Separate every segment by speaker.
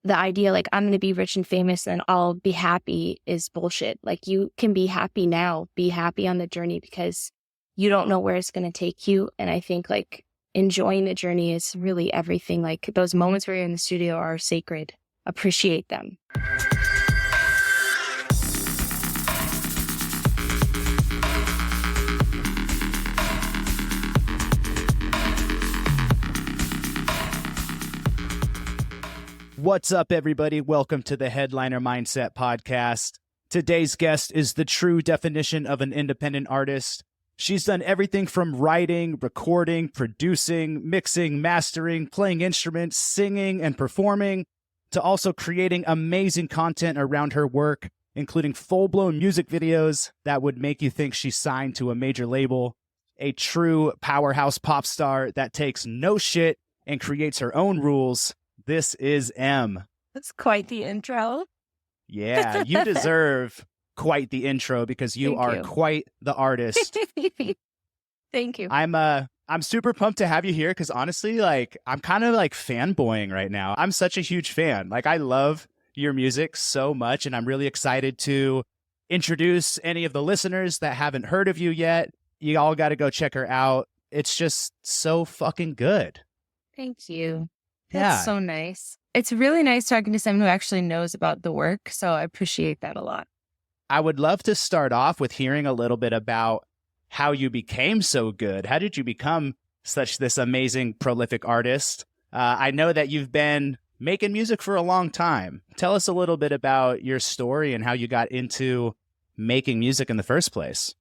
Speaker 1: the idea like I'm going to be rich and famous and I'll be happy is bullshit. Like you can be happy now, be happy on the journey because you don't know where it's going to take you. And I think like enjoying the journey is really everything. Like those moments where you're in the studio are sacred. Appreciate them.
Speaker 2: What's up, everybody? Welcome to the Headliner Mindset Podcast. Today's guest is the true definition of an independent artist. She's done everything from writing, recording, producing, mixing, mastering, playing instruments, singing, and performing, to also creating amazing content around her work, including full-blown music videos that would make you think she's signed to a major label, a true powerhouse pop star that takes no shit and creates her own rules. This is M.
Speaker 1: That's quite the intro.
Speaker 2: Yeah, you deserve quite the intro because you
Speaker 1: Thank
Speaker 2: are
Speaker 1: you.
Speaker 2: quite the artist.
Speaker 1: Thank you.
Speaker 2: I'm super pumped to have you here because honestly, like, I'm kind of like fanboying right now. I'm such a huge fan. Like, I love your music so much, and I'm really excited to introduce any of the listeners that haven't heard of you yet. You all got to go check her out. It's just so fucking good.
Speaker 1: Thank you.
Speaker 2: Yeah.
Speaker 1: That's so nice. It's really nice talking to someone who actually knows about the work. So I appreciate that a lot.
Speaker 2: I would love to start off with hearing a little bit about how you became so good. How did you become this amazing, prolific artist? I know that you've been making music for a long time. Tell us a little bit about your story and how you got into making music in the first place.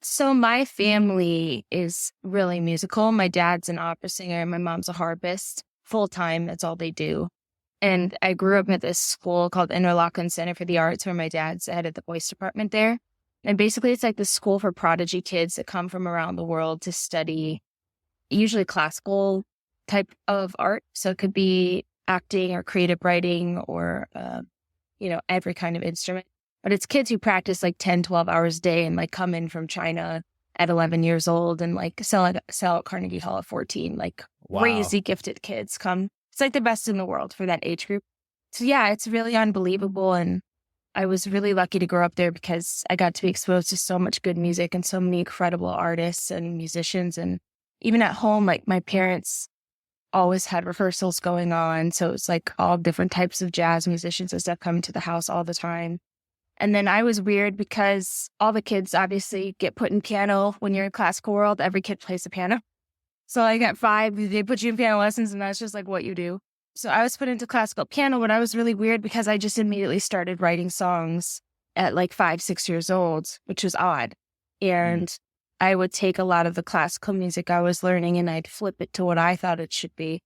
Speaker 1: So my family is really musical. My dad's an opera singer and my mom's a harpist. Full time, that's all they do. And I grew up at this school called Interlochen Center for the Arts, where my dad's the head of the voice department there. And basically, it's like the school for prodigy kids that come from around the world to study usually classical type of art. So it could be acting or creative writing or, every kind of instrument. But it's kids who practice like 10, 12 hours a day and like come in from China at 11 years old and like sell at Carnegie Hall at 14. Like
Speaker 2: Wow.
Speaker 1: Crazy gifted kids come. It's like the best in the world for that age group. So yeah, it's really unbelievable. And I was really lucky to grow up there because I got to be exposed to so much good music and so many incredible artists and musicians. And even at home, like my parents always had rehearsals going on. So it's like all different types of jazz musicians and stuff coming to the house all the time. And then I was weird because all the kids obviously get put in piano when you're in classical world. Every kid plays the piano. So I got 5, they put you in piano lessons and that's just like what you do. So I was put into classical piano, but I was really weird because I just immediately started writing songs at like 5, 6 years old, which was odd. And I would take a lot of the classical music I was learning and I'd flip it to what I thought it should be.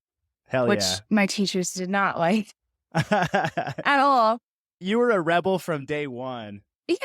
Speaker 2: Hell
Speaker 1: which
Speaker 2: yeah.
Speaker 1: my teachers did not like at all.
Speaker 2: You were a rebel from day one.
Speaker 1: Yeah,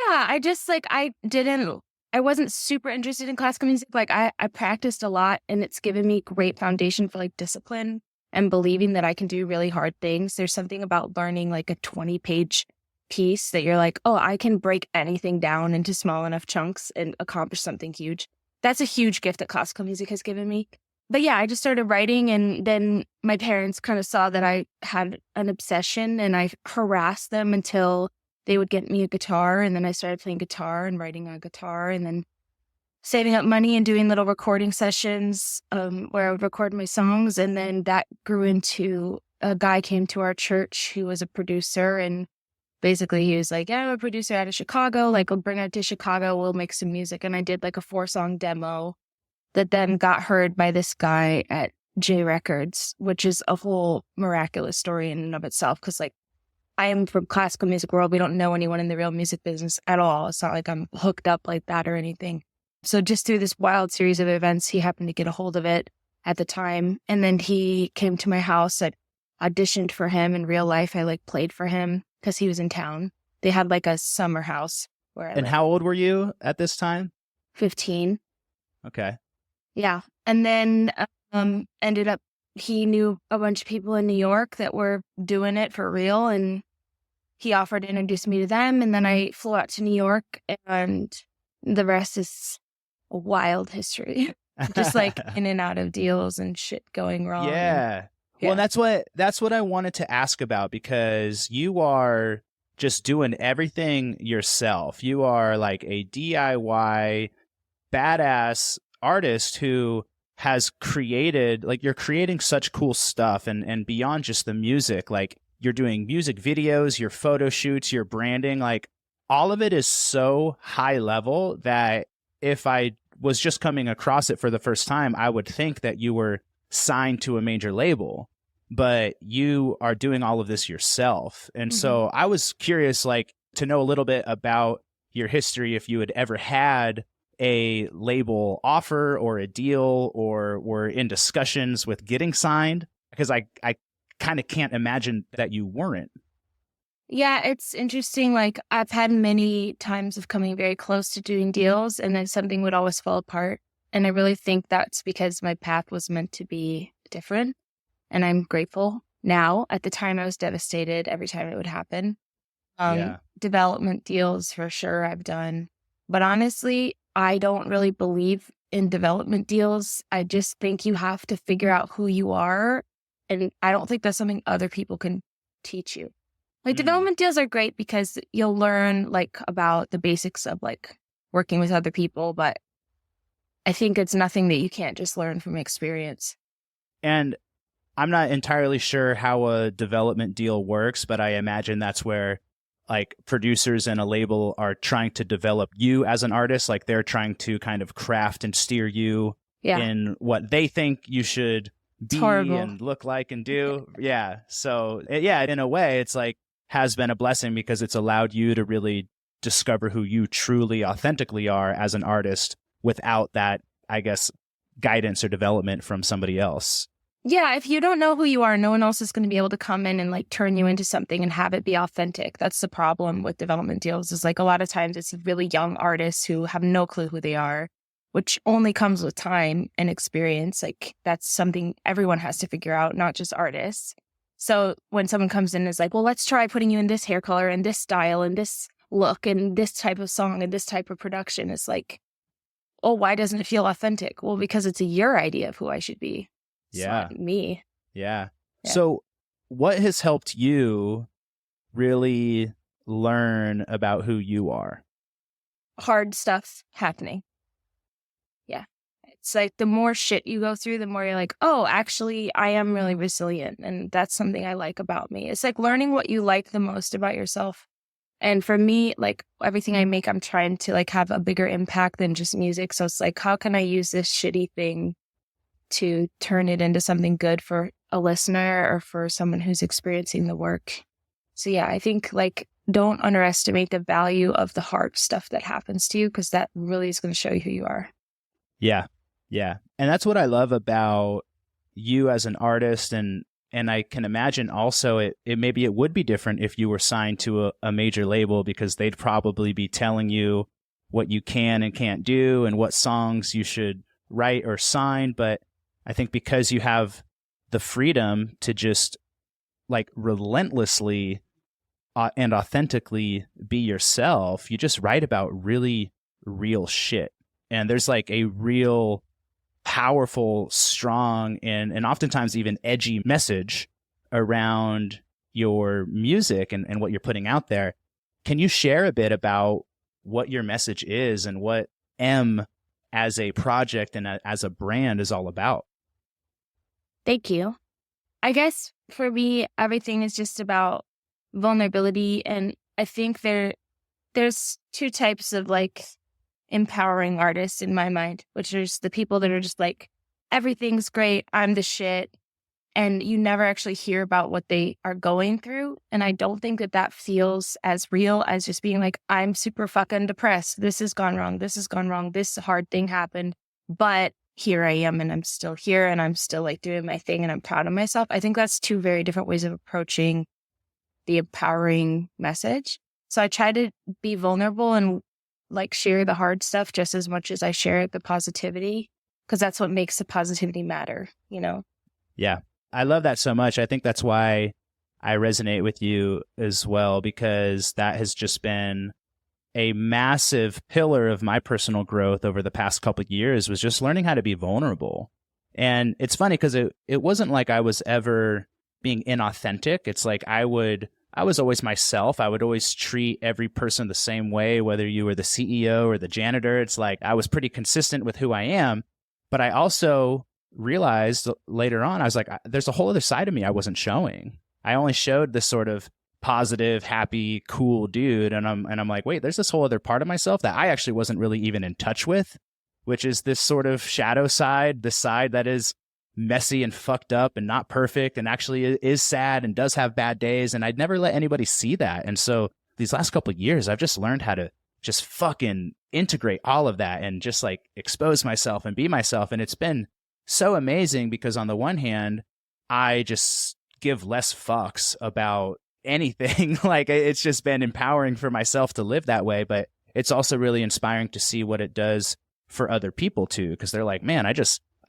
Speaker 1: I wasn't super interested in classical music. Like I practiced a lot and it's given me great foundation for like discipline and believing that I can do really hard things. There's something about learning like a 20-page piece that you're like, oh, I can break anything down into small enough chunks and accomplish something huge. That's a huge gift that classical music has given me. But yeah, I just started writing and then my parents kind of saw that I had an obsession and I harassed them until they would get me a guitar. And then I started playing guitar and writing on guitar and then saving up money and doing little recording sessions where I would record my songs. And then that grew into a guy came to our church who was a producer. And basically he was like, yeah, I'm a producer out of Chicago. Like, we'll bring it to Chicago. We'll make some music. And I did like a 4-song demo that then got heard by this guy at J Records, which is a whole miraculous story in and of itself. Because like I am from classical music world. We don't know anyone in the real music business at all. It's not like I'm hooked up like that or anything. So just through this wild series of events, he happened to get a hold of it at the time. And then he came to my house. I auditioned for him in real life. I like played for him because he was in town. They had like a summer house where I
Speaker 2: And how old were you at this time?
Speaker 1: 15.
Speaker 2: Okay.
Speaker 1: Yeah. And then ended up, he knew a bunch of people in New York that were doing it for real. And he offered to introduce me to them. And then I flew out to New York and the rest is a wild history. Just like in and out of deals and shit going wrong.
Speaker 2: Yeah. Well,
Speaker 1: Yeah.
Speaker 2: that's what I wanted to ask about, because you are just doing everything yourself. You are like a DIY badass artist who has created, like, you're creating such cool stuff, and beyond just the music, like you're doing music videos, your photo shoots, your branding, like all of it is so high level that if I was just coming across it for the first time, I would think that you were signed to a major label, but you are doing all of this yourself. And
Speaker 1: Hmm.
Speaker 2: so I was curious, like, to know a little bit about your history, if you had ever had a label offer or a deal, or were in discussions with getting signed, because I kind of can't imagine that you weren't.
Speaker 1: Yeah, it's interesting. Like, I've had many times of coming very close to doing deals, and then something would always fall apart. And I really think that's because my path was meant to be different. And I'm grateful now. At the time, I was devastated every time it would happen.
Speaker 2: Yeah.
Speaker 1: Development deals for sure I've done. But honestly, I don't really believe in development deals. I just think you have to figure out who you are. And I don't think that's something other people can teach you. Like,
Speaker 2: Mm.
Speaker 1: development deals are great because you'll learn like about the basics of like working with other people, but I think it's nothing that you can't just learn from experience.
Speaker 2: And I'm not entirely sure how a development deal works, but I imagine that's where, like, producers and a label are trying to develop you as an artist. Like, they're trying to kind of craft and steer you
Speaker 1: Yeah,
Speaker 2: in what they think you should
Speaker 1: it's
Speaker 2: be
Speaker 1: horrible.
Speaker 2: and look like and do. Yeah. So, yeah, in a way, it's like has been a blessing, because it's allowed you to really discover who you truly, authentically are as an artist without that, I guess, guidance or development from somebody else.
Speaker 1: Yeah, if you don't know who you are, no one else is going to be able to come in and like turn you into something and have it be authentic. That's the problem with development deals, is like a lot of times it's really young artists who have no clue who they are, which only comes with time and experience. Like, that's something everyone has to figure out, not just artists. So when someone comes in and is like, well, let's try putting you in this hair color and this style and this look and this type of song and this type of production, it's like, oh, why doesn't it feel authentic? Well, because it's your idea of who I should be. It's
Speaker 2: Yeah.
Speaker 1: not me.
Speaker 2: Yeah.
Speaker 1: Yeah.
Speaker 2: So, what has helped you really learn about who you are?
Speaker 1: Hard stuff happening. Yeah. It's like the more shit you go through, the more you're like, oh, actually, I am really resilient. And that's something I like about me. It's like learning what you like the most about yourself. And for me, like everything I make, I'm trying to like have a bigger impact than just music. So it's like, how can I use this shitty thing to turn it into something good for a listener or for someone who's experiencing the work? So yeah, I think like don't underestimate the value of the hard stuff that happens to you, because that really is going to show you who you are.
Speaker 2: Yeah. Yeah. And that's what I love about you as an artist, and I can imagine also it maybe it would be different if you were signed to a major label, because they'd probably be telling you what you can and can't do and what songs you should write or sign. But I think because you have the freedom to just like relentlessly and authentically be yourself, you just write about really real shit. And there's like a real powerful, strong, and oftentimes even edgy message around your music and what you're putting out there. Can you share a bit about what your message is and what M as a project and as a brand is all about?
Speaker 1: Thank you. I guess for me, everything is just about vulnerability. And I think there's two types of like empowering artists in my mind, which is the people that are just like, everything's great, I'm the shit. And you never actually hear about what they are going through. And I don't think that that feels as real as just being like, I'm super fucking depressed. This has gone wrong. This has gone wrong. This hard thing happened. But here I am and I'm still here and I'm still like doing my thing and I'm proud of myself. I think that's two very different ways of approaching the empowering message. So I try to be vulnerable and like share the hard stuff just as much as I share the positivity, because that's what makes the positivity matter, you know?
Speaker 2: Yeah. I love that so much. I think that's why I resonate with you as well, because that has just been a massive pillar of my personal growth over the past couple of years, was just learning how to be vulnerable. And it's funny because it wasn't like I was ever being inauthentic. It's like I was always myself. I would always treat every person the same way, whether you were the CEO or the janitor. It's like I was pretty consistent with who I am. But I also realized later on, I was like, there's a whole other side of me I wasn't showing. I only showed this sort of positive, happy, cool dude. And I'm like, wait, there's this whole other part of myself that I actually wasn't really even in touch with, which is this sort of shadow side, the side that is messy and fucked up and not perfect and actually is sad and does have bad days. And I'd never let anybody see that. And so these last couple of years, I've just learned how to just fucking integrate all of that and just like expose myself and be myself. And it's been so amazing because on the one hand, I just give less fucks about anything. Like it's just been empowering for myself to live that way. But it's also really inspiring to see what it does for other people too. Cause they're like, man,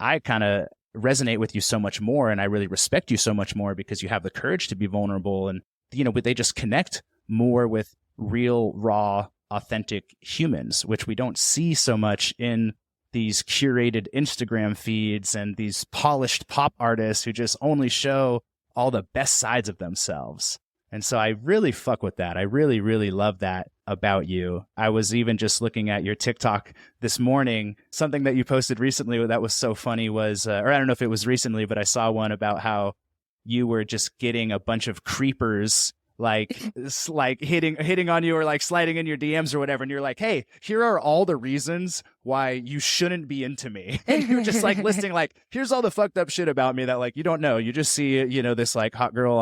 Speaker 2: I kind of resonate with you so much more. And I really respect you so much more because you have the courage to be vulnerable. And, but they just connect more with real, raw, authentic humans, which we don't see so much in these curated Instagram feeds and these polished pop artists who just only show all the best sides of themselves. And so I really fuck with that. I really, really love that about you. I was even just looking at your TikTok this morning. Something that you posted recently that was so funny was, or I don't know if it was recently, but I saw one about how you were just getting a bunch of creepers like hitting on you or like sliding in your DMs or whatever. And you're like, hey, here are all the reasons why you shouldn't be into me. And you're just like listing like, here's all the fucked up shit about me that like, you don't know. You just see, this like hot girl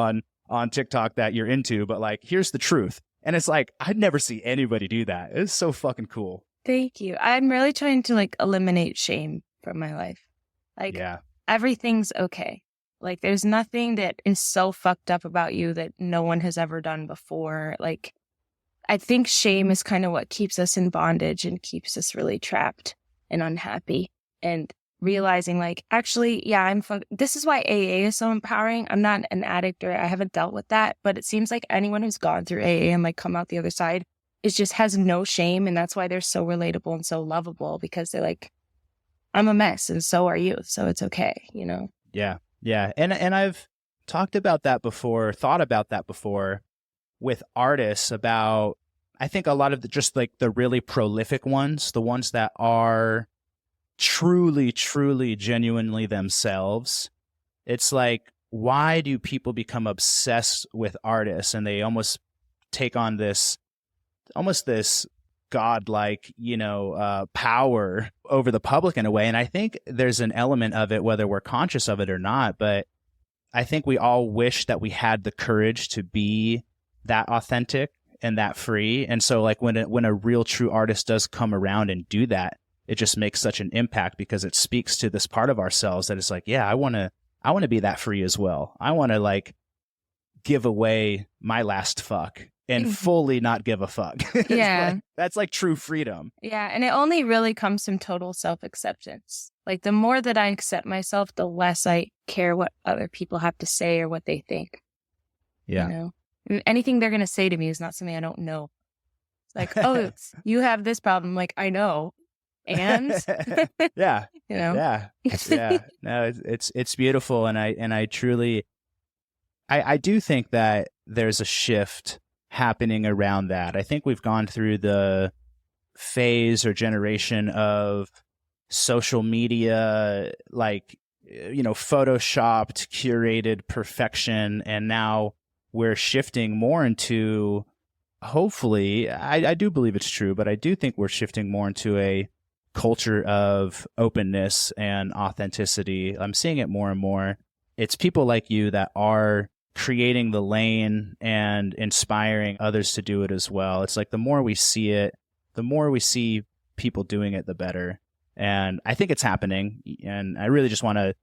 Speaker 2: on TikTok that you're into, but like, here's the truth. And it's like, I'd never see anybody do that. It's so fucking cool.
Speaker 1: Thank you. I'm really trying to like eliminate shame from my life. Like everything's okay. Like there's nothing that is so fucked up about you that no one has ever done before. Like I think shame is kind of what keeps us in bondage and keeps us really trapped and unhappy. And realizing like, actually, yeah, this is why AA is so empowering. I'm not an addict or I haven't dealt with that, but it seems like anyone who's gone through AA and like come out the other side is just has no shame. And that's why they're so relatable and so lovable because they're like, I'm a mess and so are you. So it's okay,
Speaker 2: Yeah. Yeah. And I've thought about that before with artists about, I think a lot of just like the really prolific ones, the ones that are truly, truly, genuinely themselves. It's like, why do people become obsessed with artists and they almost take on this godlike, power over the public in a way? And I think there's an element of it, whether we're conscious of it or not, but I think we all wish that we had the courage to be that authentic and that free. And so like when a real true artist does come around and do that, it just makes such an impact because it speaks to this part of ourselves that is like, yeah, I want to be that free as well. I want to like give away my last fuck and fully not give a fuck.
Speaker 1: Yeah.
Speaker 2: That's like true freedom.
Speaker 1: Yeah. And it only really comes from total self-acceptance. Like the more that I accept myself, the less I care what other people have to say or what they think.
Speaker 2: Yeah.
Speaker 1: And anything they're going to say to me is not something I don't know. It's like, oh, you have this problem. Like, I know. And
Speaker 2: yeah.
Speaker 1: Yeah.
Speaker 2: No, it's beautiful. And I truly, I do think that there's a shift happening around that. I think we've gone through the phase or generation of social media, like, photoshopped, curated perfection. And now we're shifting more into, hopefully, I do believe it's true, but I do think we're shifting more into a culture of openness and authenticity. I'm seeing it more and more. It's people like you that are creating the lane and inspiring others to do it as well. It's like the more we see it, the more we see people doing it, the better. And I think it's happening. And I really just want to,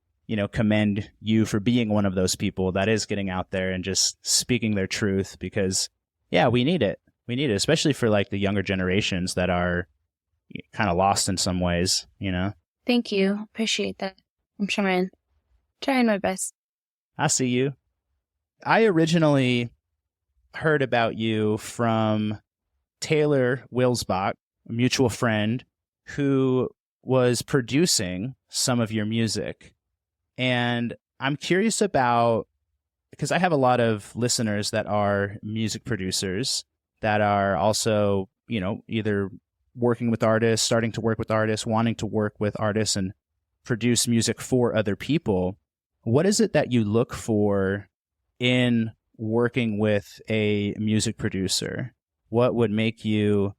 Speaker 2: commend you for being one of those people that is getting out there and just speaking their truth because, yeah, we need it. We need it, especially for like the younger generations that are kind of lost in some ways,
Speaker 1: Thank you. Appreciate that. I'm trying my best.
Speaker 2: I see you. I originally heard about you from Taylor Wilsbach, a mutual friend who was producing some of your music. And I'm curious about, because I have a lot of listeners that are music producers that are also, either working with artists, starting to work with artists, wanting to work with artists and produce music for other people. What is it that you look for in working with a music producer? What would make you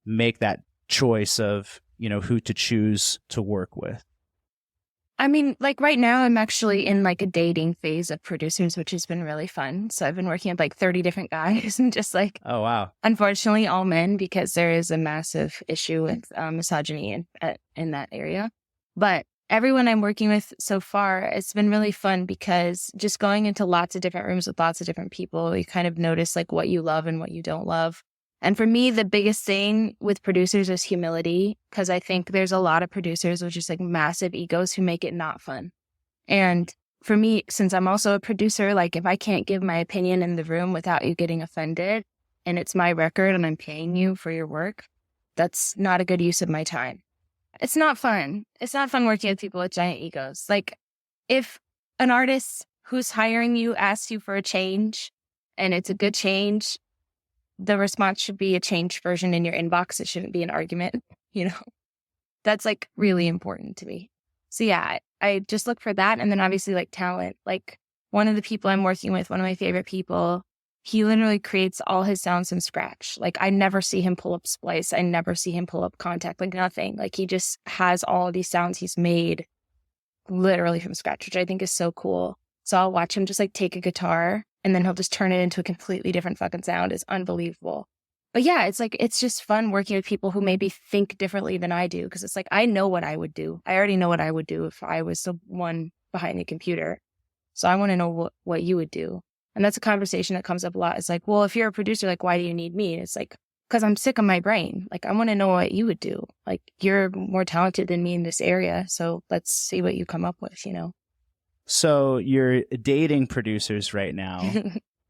Speaker 2: make that choice of, who to choose to work with?
Speaker 1: I mean, like right now I'm actually in like a dating phase of producers, which has been really fun. So I've been working with like 30 different guys and just like,
Speaker 2: oh, wow.
Speaker 1: Unfortunately, all men, because there is a massive issue with misogyny in that area. But everyone I'm working with so far, it's been really fun because just going into lots of different rooms with lots of different people, you kind of notice like what you love and what you don't love. And for me, the biggest thing with producers is humility, because I think there's a lot of producers with just like massive egos who make it not fun. And for me, since I'm also a producer, like if I can't give my opinion in the room without you getting offended and it's my record and I'm paying you for your work, that's not a good use of my time. It's not fun. It's not fun working with people with giant egos. Like if an artist who's hiring you asks you for a change and it's a good change, the response should be a changed version in your inbox. It shouldn't be an argument, That's like really important to me. So yeah, I just look for that. And then obviously like talent. Like one of the people I'm working with, one of my favorite people, he literally creates all his sounds from scratch. Like I never see him pull up Splice. I never see him pull up Contact, like nothing. Like he just has all of these sounds he's made literally from scratch, which I think is so cool. So I'll watch him just like take a guitar and then he'll just turn it into a completely different fucking sound. It's unbelievable. But yeah, it's like, it's just fun working with people who maybe think differently than I do. Because it's like, I know what I would do. I already know what I would do if I was the one behind the computer. So I want to know what you would do. And that's a conversation that comes up a lot. It's like, well, if you're a producer, like, why do you need me? And it's like, because I'm sick of my brain. Like, I want to know what you would do. Like, you're more talented than me in this area. So let's see what you come up with,
Speaker 2: So you're dating producers right now.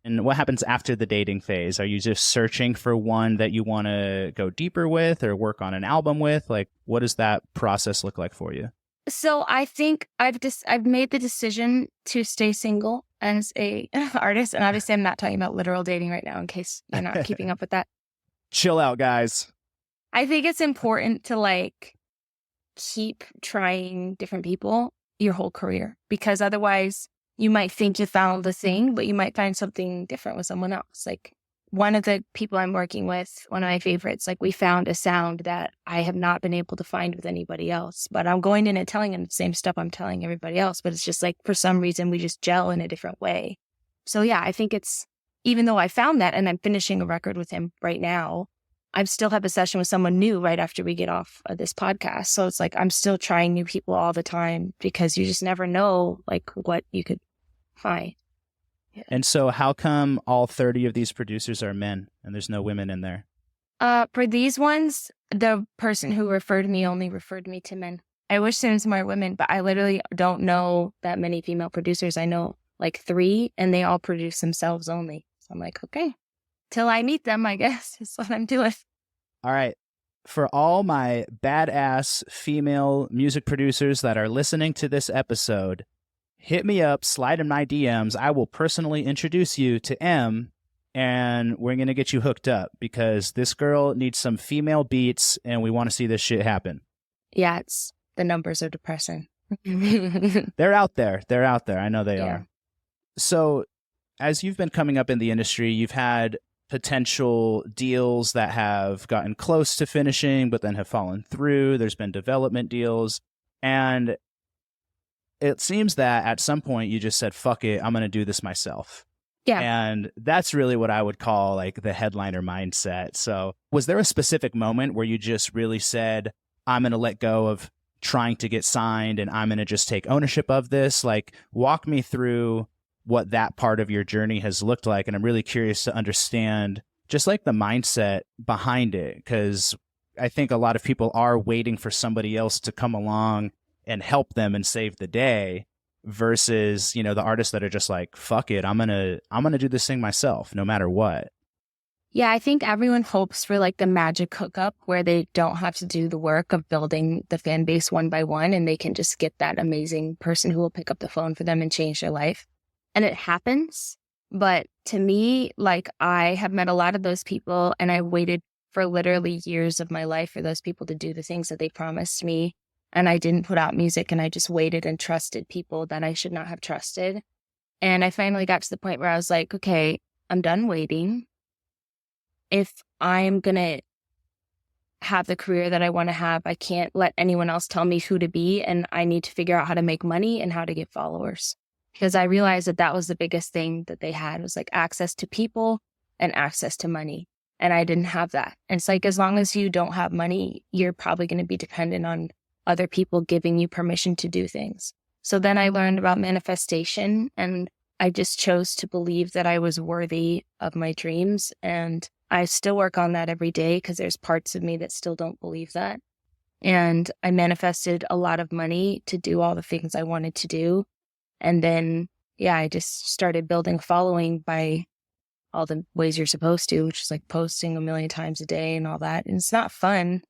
Speaker 2: And what happens after the dating phase? Are you just searching for one that you want to go deeper with or work on an album with? Like, what does that process look like for you?
Speaker 1: So I think I've made the decision to stay single as a artist. And obviously I'm not talking about literal dating right now in case you're not keeping up with that.
Speaker 2: Chill out, guys.
Speaker 1: I think it's important to like keep trying different people your whole career, because otherwise you might think you found the thing, but you might find something different with someone else. Like one of the people I'm working with, one of my favorites, like we found a sound that I have not been able to find with anybody else, but I'm going in and telling him the same stuff I'm telling everybody else. But it's just like, for some reason, we just gel in a different way. So yeah, I think it's, even though I found that and I'm finishing a record with him right now, I still have a session with someone new right after we get off of this podcast. So it's like, I'm still trying new people all the time because you just never know like what you could find. Yeah.
Speaker 2: And so how come all 30 of these producers are men and there's no women in there?
Speaker 1: For these ones, the person who referred me only referred me to men. I wish there was more women, but I literally don't know that many female producers. I know like 3 and they all produce themselves only. So I'm like, okay, till I meet them, I guess is what I'm doing.
Speaker 2: All right. For all my badass female music producers that are listening to this episode, hit me up, slide in my DMs. I will personally introduce you to M, and we're going to get you hooked up because this girl needs some female beats, and we want to see this shit happen.
Speaker 1: Yeah, the numbers are depressing.
Speaker 2: They're out there. They're out there. I know they are. So as you've been coming up in the industry, you've had potential deals that have gotten close to finishing, but then have fallen through. There's been development deals. And it seems that at some point you just said, fuck it, I'm going to do this myself.
Speaker 1: Yeah.
Speaker 2: And that's really what I would call like the headliner mindset. So was there a specific moment where you just really said, I'm going to let go of trying to get signed and I'm going to just take ownership of this? Like, walk me through what that part of your journey has looked like. And I'm really curious to understand just like the mindset behind it, because I think a lot of people are waiting for somebody else to come along and help them and save the day versus, the artists that are just like, fuck it, I'm going to do this thing myself no matter what.
Speaker 1: Yeah, I think everyone hopes for like the magic hookup where they don't have to do the work of building the fan base one by one and they can just get that amazing person who will pick up the phone for them and change their life. And it happens. But to me, like I have met a lot of those people and I waited for literally years of my life for those people to do the things that they promised me. And I didn't put out music and I just waited and trusted people that I should not have trusted. And I finally got to the point where I was like, okay, I'm done waiting. If I'm going to have the career that I want to have, I can't let anyone else tell me who to be. And I need to figure out how to make money and how to get followers. Because I realized that that was the biggest thing that they had was like access to people and access to money. And I didn't have that. And it's like, as long as you don't have money, you're probably going to be dependent on other people giving you permission to do things. So then I learned about manifestation and I just chose to believe that I was worthy of my dreams. And I still work on that every day because there's parts of me that still don't believe that. And I manifested a lot of money to do all the things I wanted to do. And then, yeah, I just started building a following by all the ways you're supposed to, which is like posting 1,000,000 times a day and all that. And it's not fun.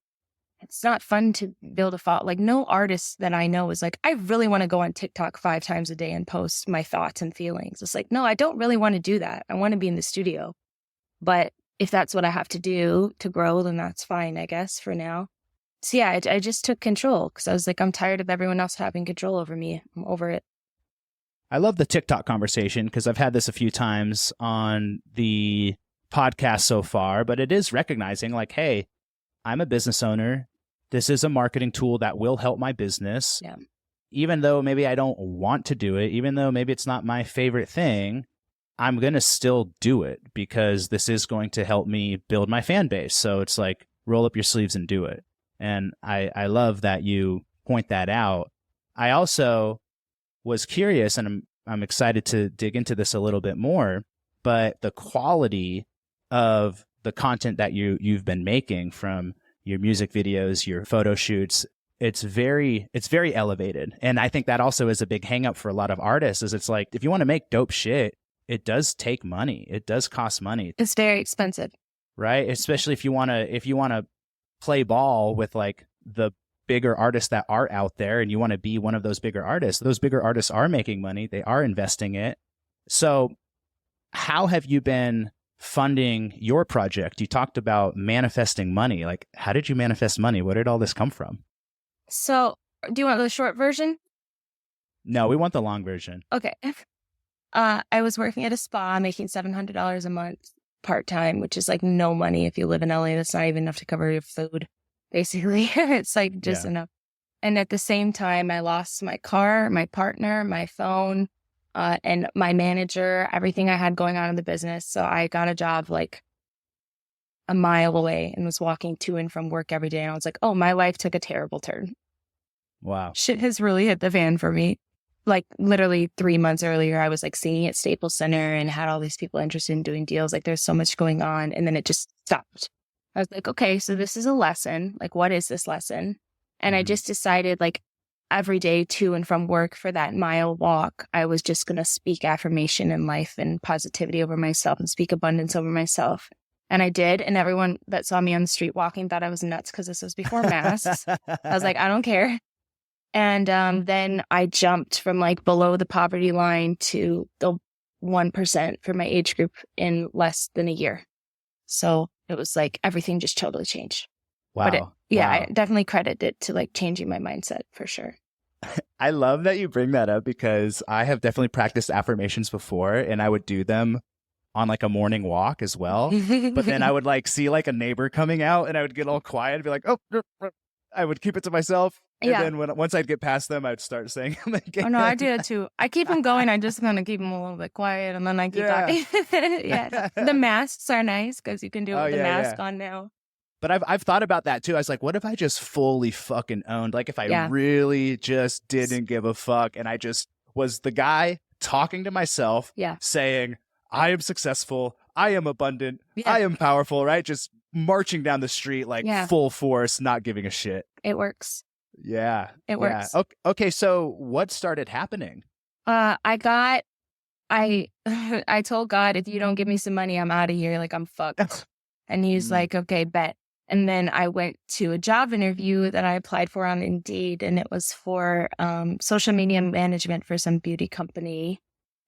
Speaker 1: It's not fun to build a follow. Like no artist that I know is like, I really want to go on TikTok 5 times a day and post my thoughts and feelings. It's like, no, I don't really want to do that. I want to be in the studio. But if that's what I have to do to grow, then that's fine, I guess, for now. So yeah, I just took control because I was like, I'm tired of everyone else having control over me. I'm over it.
Speaker 2: I love the TikTok conversation because I've had this a few times on the podcast so far, but it is recognizing like, hey, I'm a business owner. This is a marketing tool that will help my business.
Speaker 1: Yeah.
Speaker 2: Even though maybe I don't want to do it, even though maybe it's not my favorite thing, I'm going to still do it because this is going to help me build my fan base. So it's like, roll up your sleeves and do it. And I love that you point that out. I also was curious, and I'm excited to dig into this a little bit more, but the quality of the content that you've been making from your music videos, your photo shoots, it's very elevated. And I think that also is a big hang up for a lot of artists is it's like, if you want to make dope shit, it does take money. It does cost money.
Speaker 1: It's very expensive.
Speaker 2: Right? Especially if you want to play ball with like the bigger artists that are out there and you want to be one of those bigger artists. Those bigger artists are making money. They are investing it. So how have you been funding your project? You talked about manifesting money. Like, how did you manifest money? Where did all this come from?
Speaker 1: So do you want the short version?
Speaker 2: No, we want the long version.
Speaker 1: Okay. I was working at a spa making $700 a month part-time, which is like no money if you live in LA. That's not even enough to cover your food, basically. It's like just enough. And at the same time, I lost my car, my partner, my phone, and my manager, everything I had going on in the business. So I got a job like a mile away and was walking to and from work every day. And I was like, oh, my life took a terrible turn.
Speaker 2: Wow.
Speaker 1: Shit has really hit the fan for me. Like literally 3 months earlier, I was like singing at Staples Center and had all these people interested in doing deals. Like there's so much going on. And then it just stopped. I was like, okay, so this is a lesson. Like, what is this lesson? And I just decided like every day to and from work for that mile walk, I was just going to speak affirmation in life and positivity over myself and speak abundance over myself. And I did. And everyone that saw me on the street walking thought I was nuts because this was before masks. I was like, I don't care. And then I jumped from like below the poverty line to the 1% for my age group in less than a year. So it was like everything just totally changed.
Speaker 2: Wow.
Speaker 1: But I definitely credit it to like changing my mindset for sure.
Speaker 2: I love that you bring that up because I have definitely practiced affirmations before and I would do them on like a morning walk as well. But then I would like see like a neighbor coming out and I would get all quiet and be like, oh, I would keep it to myself. And then once I'd get past them, I'd start saying them again.
Speaker 1: Oh, no, I do it too. I keep them going. I just kind of keep them a little bit quiet and then I keep talking. The masks are nice because you can do it with the mask on now.
Speaker 2: But I've thought about that too. I was like, what if I just fully fucking owned? Like if I really just didn't give a fuck and I just was the guy talking to myself, saying, I am successful, I am abundant, I am powerful, right? Just marching down the street like full force, not giving a shit.
Speaker 1: It works.
Speaker 2: Yeah.
Speaker 1: It works.
Speaker 2: Okay, so what started happening?
Speaker 1: I told God, if you don't give me some money, I'm out of here. Like I'm fucked. And he's like, okay, bet. And then I went to a job interview that I applied for on Indeed, and it was for social media management for some beauty company.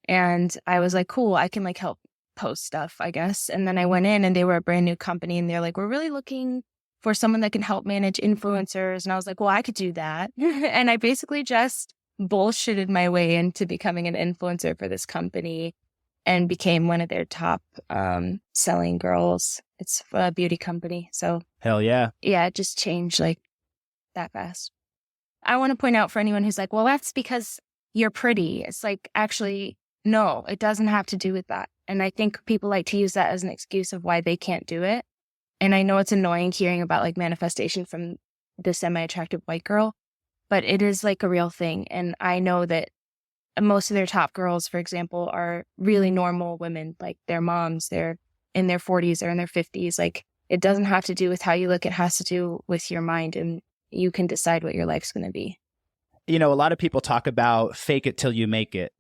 Speaker 1: And I was like, cool, I can like help post stuff, I guess. And then I went in and they were a brand new company and they're like, we're really looking for someone that can help manage influencers. And I was like, well, I could do that. And I basically just bullshitted my way into becoming an influencer for this company and became one of their top selling girls. It's a beauty company. So
Speaker 2: hell yeah.
Speaker 1: Yeah, it just changed like that fast. I want to point out for anyone who's like, well, that's because you're pretty. It's like, actually, no, it doesn't have to do with that. And I think people like to use that as an excuse of why they can't do it. And I know it's annoying hearing about like manifestation from the semi-attractive white girl, but it is like a real thing. And I know that most of their top girls, for example, are really normal women, like their moms, they're in their 40s or in their 50s. Like, it doesn't have to do with how you look. It has to do with your mind, and you can decide what your life's going to be.
Speaker 2: You know, a lot of people talk about fake it till you make it,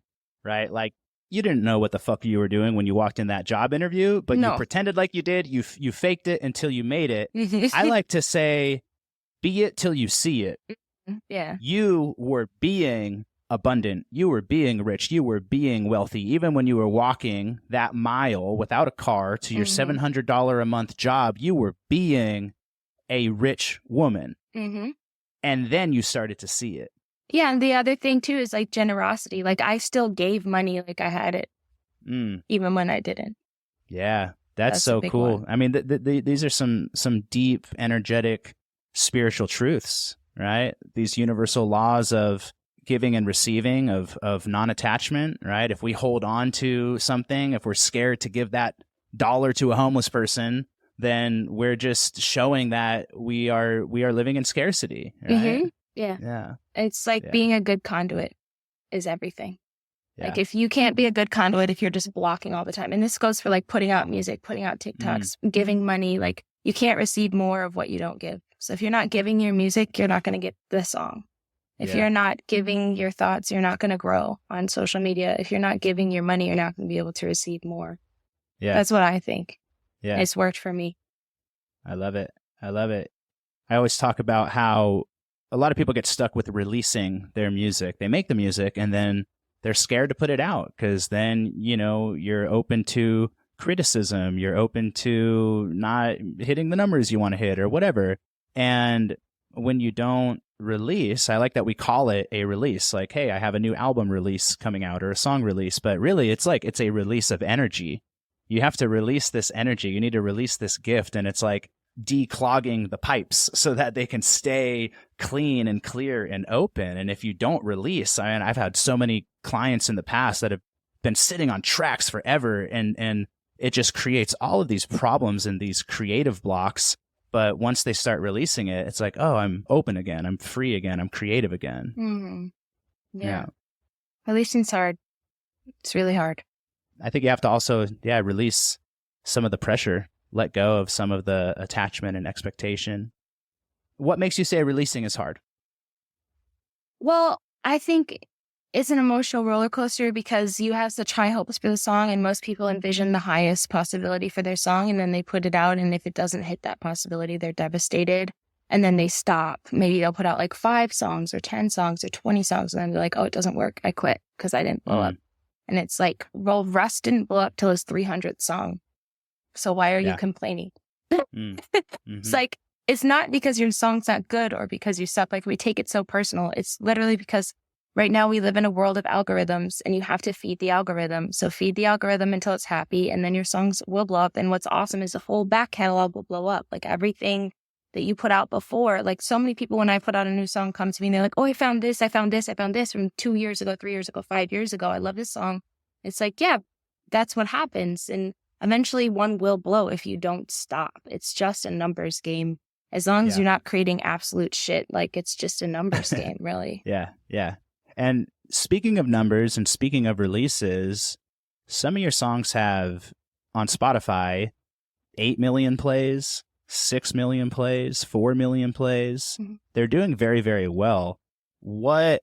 Speaker 2: right? Like, you didn't know what the fuck you were doing when you walked in that job interview, but you pretended like you did. You faked it until you made it. I like to say, be it till you see it.
Speaker 1: Yeah.
Speaker 2: You were being abundant. You were being rich. You were being wealthy. Even when you were walking that mile without a car to your $700 a month job, you were being a rich woman. And then you started to see it.
Speaker 1: Yeah, and the other thing, too, is like generosity. Like, I still gave money like I had it, even when I didn't.
Speaker 2: Yeah, that's so cool.
Speaker 1: One.
Speaker 2: I mean, these are some deep, energetic, spiritual truths, right? These universal laws of giving and receiving, of non-attachment, right? If we hold on to something, if we're scared to give that $1 to a homeless person, then we're just showing that we are living in scarcity, right?
Speaker 1: Yeah. It's like being a good conduit is everything. Like, if you can't be a good conduit, if you're just blocking all the time, and this goes for like putting out music, putting out TikToks, giving money, like you can't receive more of what you don't give. So if you're not giving your music, you're not going to get the song. If you're not giving your thoughts, you're not going to grow on social media. If you're not giving your money, you're not going to be able to receive more. Yeah. That's what I think. Yeah. It's worked for me.
Speaker 2: I love it. I always talk about how a lot of people get stuck with releasing their music. They make the music and then they're scared to put it out because then, you know, you're open to criticism. You're open to not hitting the numbers you want to hit or whatever. And when you don't release, I like that we call it a release. Like, hey, I have a new album release coming out or a song release. But really, it's like it's a release of energy. You have to release this energy. You need to release this gift. And it's like declogging the pipes so that they can stay clean and clear and open. And if you don't release, I mean, I've had so many clients in the past that have been sitting on tracks forever, and it just creates all of these problems and these creative blocks. But once they start releasing it, it's like, oh, I'm open again. I'm free again. I'm creative again.
Speaker 1: Yeah. Releasing's hard. It's really hard.
Speaker 2: I think you have to also, release some of the pressure. Let go of some of the attachment and expectation. What makes you say releasing is hard?
Speaker 1: Well, I think it's an emotional roller coaster because you have such high hopes for the song, and most people envision the highest possibility for their song, and then they put it out, and if it doesn't hit that possibility, they're devastated, and then they stop. Maybe they'll put out like 5 songs or 10 songs or 20 songs, and then they're like, oh, it doesn't work. I quit because I didn't blow up. And it's like, well, Russ didn't blow up till his 300th song. So why are you complaining? It's like, it's not because your song's not good or because you suck. Like, we take it so personal. It's literally because right now we live in a world of algorithms and you have to feed the algorithm. So feed the algorithm until it's happy, and then your songs will blow up. And what's awesome is the whole back catalog will blow up. Like, everything that you put out before, like so many people, when I put out a new song, come to me and they're like, oh, I found this from 2 years ago, 3 years ago, 5 years ago. I love this song. It's like, yeah, that's what happens. And eventually one will blow if you don't stop. It's just a numbers game. As long as you're not creating absolute shit, like, it's just a numbers game, really.
Speaker 2: Yeah. And speaking of numbers and speaking of releases, some of your songs have on Spotify 8 million plays, 6 million plays, 4 million plays. They're doing very, very well. What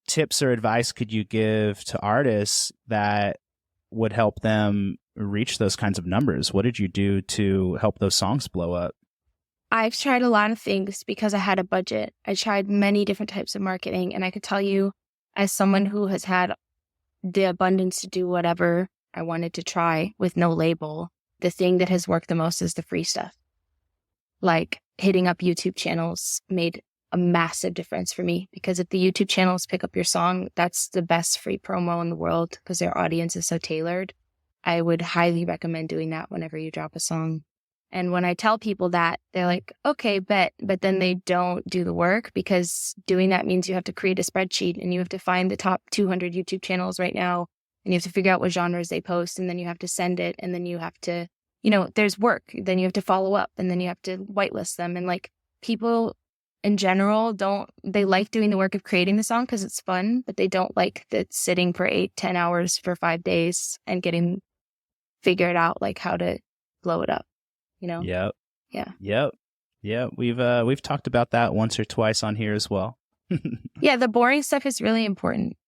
Speaker 2: tips or advice could you give to artists that would help them reach those kinds of numbers? What did you do to help those songs blow up?
Speaker 1: I've tried a lot of things because I had a budget. I tried many different types of marketing, and I could tell you, as someone who has had the abundance to do whatever I wanted to try with no label, the thing that has worked the most is the free stuff. Like hitting up YouTube channels made a massive difference for me, because if the YouTube channels pick up your song, that's the best free promo in the world because their audience is so tailored. I would highly recommend doing that whenever you drop a song. And when I tell people that, they're like, okay, bet. But then they don't do the work, because doing that means you have to create a spreadsheet and you have to find the top 200 YouTube channels right now. And you have to figure out what genres they post, and then you have to send it. And then you have to, there's work. Then you have to follow up, and then you have to whitelist them. And like, people in general they like doing the work of creating the song because it's fun, but they don't like the sitting for 8-10 hours for 5 days and getting figured out like how to blow it up.
Speaker 2: Yep.
Speaker 1: Yeah.
Speaker 2: Yep. We've talked about that once or twice on here as well.
Speaker 1: Yeah, the boring stuff is really important.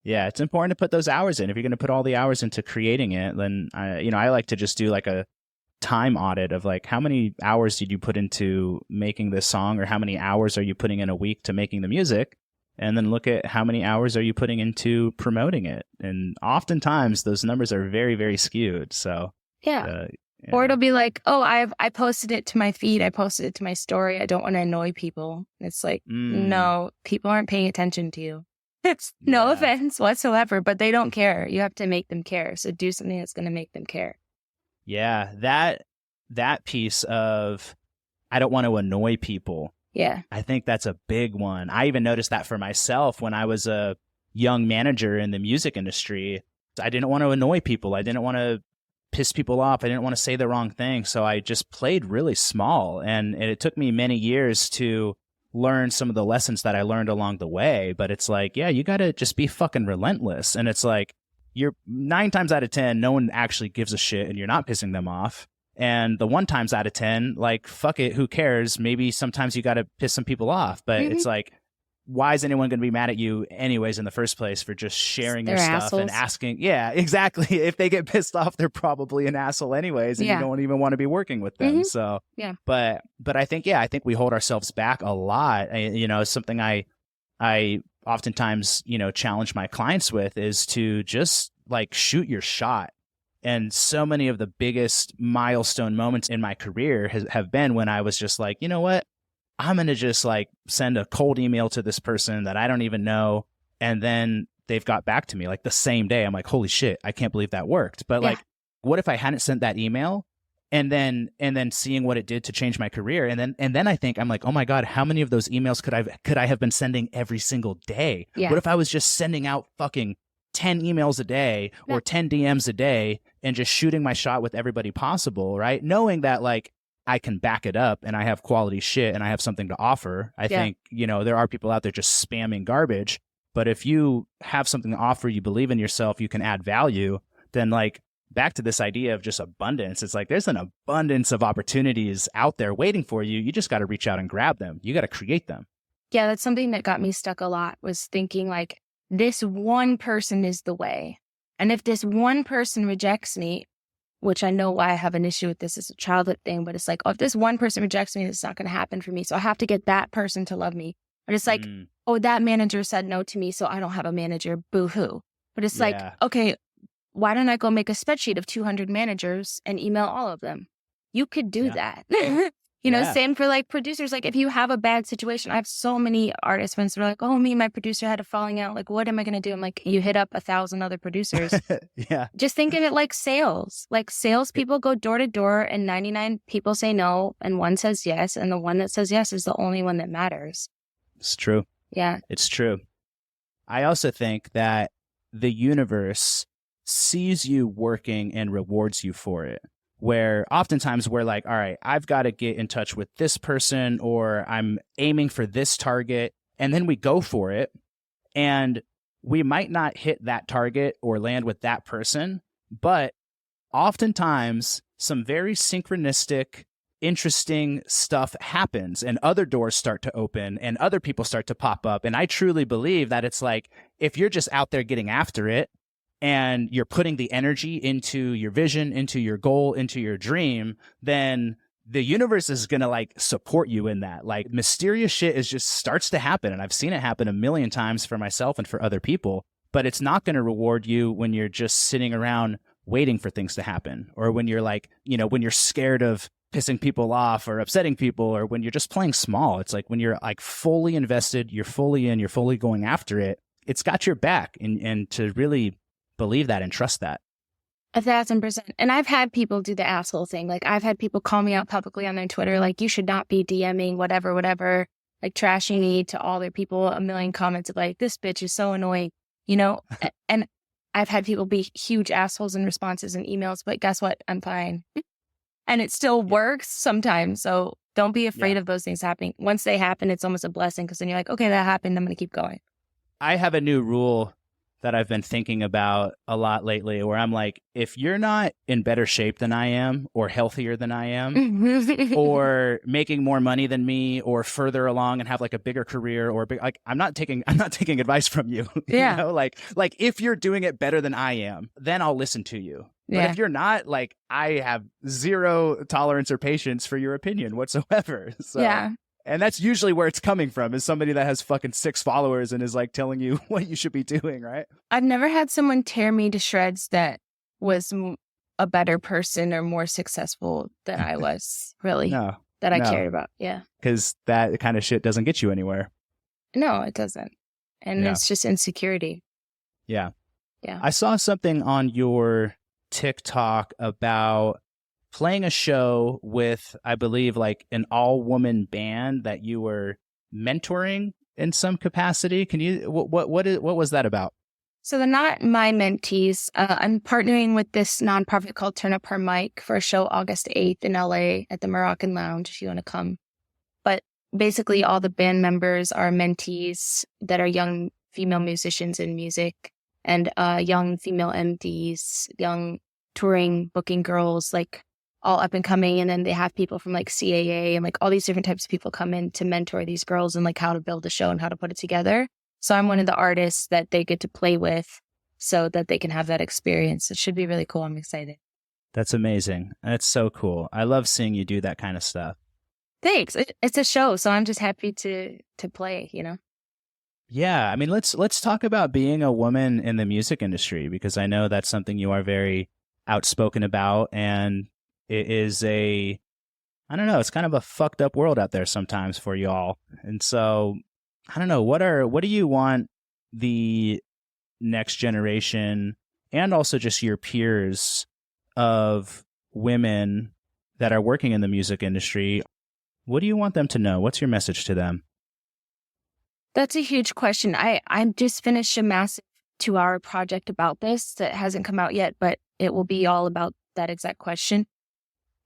Speaker 2: Yeah, it's important to put those hours in. If you're going to put all the hours into creating it, then I like to just do like a time audit of like, how many hours did you put into making this song, or how many hours are you putting in a week to making the music, and then look at how many hours are you putting into promoting it. And oftentimes those numbers are very, very skewed. So
Speaker 1: yeah. Or it'll be like, oh, I posted it to my feed. I posted it to my story. I don't want to annoy people. It's like, no, people aren't paying attention to you. It's no offense whatsoever, but they don't care. You have to make them care. So do something that's going to make them care.
Speaker 2: Yeah, that piece of, I don't want to annoy people.
Speaker 1: Yeah.
Speaker 2: I think that's a big one. I even noticed that for myself when I was a young manager in the music industry. I didn't want to annoy people. I didn't want to piss people off. I didn't want to say the wrong thing. So I just played really small. And it took me many years to learn some of the lessons that I learned along the way. But it's like, yeah, you got to just be fucking relentless. And it's like, you're 9 times out of 10, no one actually gives a shit and you're not pissing them off. And the 1 times out of 10, like, fuck it, who cares? Maybe sometimes you got to piss some people off. But it's like, why is anyone going to be mad at you anyways in the first place for just sharing your stuff
Speaker 1: assholes.
Speaker 2: And asking? Yeah, exactly. If they get pissed off, they're probably an asshole anyways, and you don't even want to be working with them. So,
Speaker 1: yeah.
Speaker 2: But I think we hold ourselves back a lot. Something I oftentimes, challenge my clients with is to just like shoot your shot. And so many of the biggest milestone moments in my career have been when I was just like, you know what? I'm going to just like send a cold email to this person that I don't even know. And then they've got back to me like the same day. I'm like, holy shit, I can't believe that worked. But like, what if I hadn't sent that email and then seeing what it did to change my career? And then I think I'm like, oh my God, how many of those emails could I have been sending every single day?
Speaker 1: Yeah.
Speaker 2: What if I was just sending out fucking 10 emails a day or 10 DMs a day and just shooting my shot with everybody possible, right? Knowing that like, I can back it up and I have quality shit and I have something to offer. I think, there are people out there just spamming garbage. But if you have something to offer, you believe in yourself, you can add value, then like back to this idea of just abundance. It's like there's an abundance of opportunities out there waiting for you. You just got to reach out and grab them. You got to create them.
Speaker 1: Yeah, that's something that got me stuck a lot, was thinking like, this one person is the way. And if this one person rejects me, which I know why I have an issue with this as a childhood thing, but it's like, oh, if this one person rejects me, it's not going to happen for me. So I have to get that person to love me. But it's like, oh, that manager said no to me, so I don't have a manager. Boo-hoo. But it's like, okay, why don't I go make a spreadsheet of 200 managers and email all of them? You could do that. Same for like producers. Like if you have a bad situation, I have so many artist friends that are like, oh, me and my producer had a falling out. Like, what am I going to do? I'm like, you hit up 1,000 other producers.
Speaker 2: Yeah.
Speaker 1: Just think of it like sales. Like salespeople go door to door and 99 people say no and 1 says yes. And the one that says yes is the only one that matters.
Speaker 2: It's true.
Speaker 1: Yeah.
Speaker 2: It's true. I also think that the universe sees you working and rewards you for it. Where oftentimes we're like, all right, I've got to get in touch with this person, or I'm aiming for this target. And then we go for it. And we might not hit that target or land with that person. But oftentimes some very synchronistic, interesting stuff happens and other doors start to open and other people start to pop up. And I truly believe that it's like, if you're just out there getting after it, and you're putting the energy into your vision, into your goal, into your dream, then the universe is going to like support you in that. Like mysterious shit is just starts to happen. And I've seen it happen a million times for myself and for other people, but it's not going to reward you when you're just sitting around waiting for things to happen, or when you're like, when you're scared of pissing people off or upsetting people, or when you're just playing small. It's like when you're like fully invested, you're fully in, you're fully going after it. It's got your back, and to really believe that and trust that.
Speaker 1: 1,000%. And I've had people do the asshole thing. Like I've had people call me out publicly on their Twitter, like you should not be DMing whatever, like trashing me to all their people, a million comments of like, this bitch is so annoying, and I've had people be huge assholes in responses and emails, but guess what? I'm fine. And it still works sometimes. So don't be afraid of those things happening. Once they happen, it's almost a blessing, because then you're like, okay, that happened. I'm going to keep going.
Speaker 2: I have a new rule that I've been thinking about a lot lately, where I'm like, if you're not in better shape than I am, or healthier than I am, or making more money than me, or further along and have like a bigger career, or like I'm not taking advice from you.
Speaker 1: Yeah.
Speaker 2: Like if you're doing it better than I am, then I'll listen to you. But if you're not, like, I have zero tolerance or patience for your opinion whatsoever. So, yeah. And that's usually where it's coming from, is somebody that has fucking 6 followers and is like telling you what you should be doing, right?
Speaker 1: I've never had someone tear me to shreds that was a better person or more successful than I was, really.
Speaker 2: No.
Speaker 1: That I cared about. Yeah.
Speaker 2: Because that kind of shit doesn't get you anywhere.
Speaker 1: No, it doesn't. And it's just insecurity.
Speaker 2: Yeah.
Speaker 1: Yeah.
Speaker 2: I saw something on your TikTok about playing a show with, I believe, like an all-woman band that you were mentoring in some capacity. Can you, what was that about?
Speaker 1: So they're not my mentees. I'm partnering with this nonprofit called Turn Up Her Mic for a show August 8th in LA at the Moroccan Lounge, if you want to come. But basically all the band members are mentees that are young female musicians in music, and young female MDs, young touring booking girls, like all up and coming. And then they have people from like CAA and like all these different types of people come in to mentor these girls and like how to build a show and how to put it together. So I'm one of the artists that they get to play with so that they can have that experience. It should be really cool. I'm excited.
Speaker 2: That's amazing. That's so cool. I love seeing you do that kind of stuff.
Speaker 1: Thanks. It's a show, so I'm just happy to play,
Speaker 2: Yeah, I mean, let's talk about being a woman in the music industry, because I know that's something you are very outspoken about, and it is I don't know, it's kind of a fucked up world out there sometimes for you all. And so, I don't know, what do you want the next generation, and also just your peers of women that are working in the music industry, what do you want them to know? What's your message to them?
Speaker 1: That's a huge question. I just finished a massive 2-hour project about this that hasn't come out yet, but it will be all about that exact question.